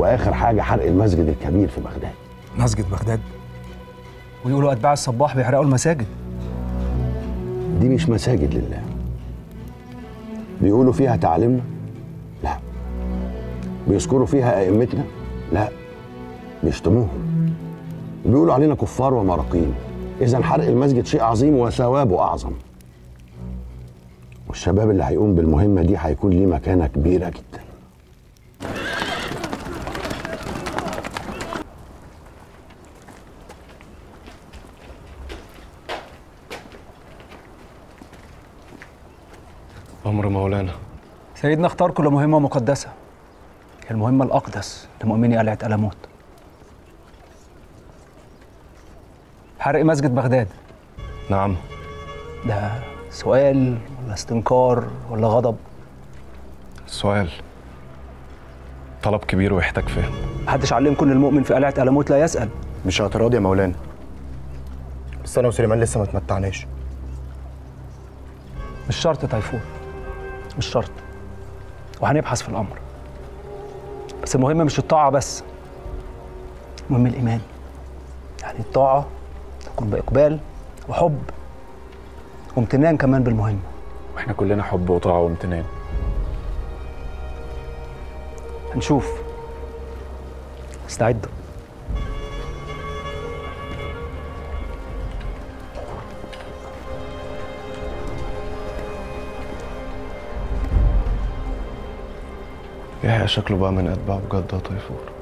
واخر حاجه حرق المسجد الكبير في بغداد. مسجد بغداد؟ ويقولوا اتباع الصباح بيحرقوا المساجد. دي مش مساجد لله. بيقولوا فيها تعاليمنا؟ لا. بيذكروا فيها ائمتنا؟ لا. بيشتموهم. بيقولوا علينا كفار ومراقين. اذا حرق المسجد شيء عظيم وثوابه اعظم. والشباب اللي هيقوم بالمهمه دي هيكون ليه مكانه كبيره جدا. أمر مولانا. سيدنا اختار كل مهمة مقدسة، هي المهمة الأقدس لمؤمني قلعة ألموت. حرق مسجد بغداد. نعم. ده سؤال ولا استنكار ولا غضب؟ سؤال. طلب كبير ويحتاج فهم. محدش علمكم إن المؤمن في قلعة ألموت لا يسأل. مش اعتراض يا مولانا، بس أنا وسليمان لسه ما اتمتعناش. مش شرط تيفور، مش شرط، وهنبحث في الأمر. بس المهم مش الطاعة بس، المهم الإيمان. يعني الطاعة تكون بإقبال وحب وامتنان كمان بالمهمة. واحنا كلنا حب وطاعة وامتنان. هنشوف. استعدوا. يحيى شكله بقى من أتباع بجد يا طيفور.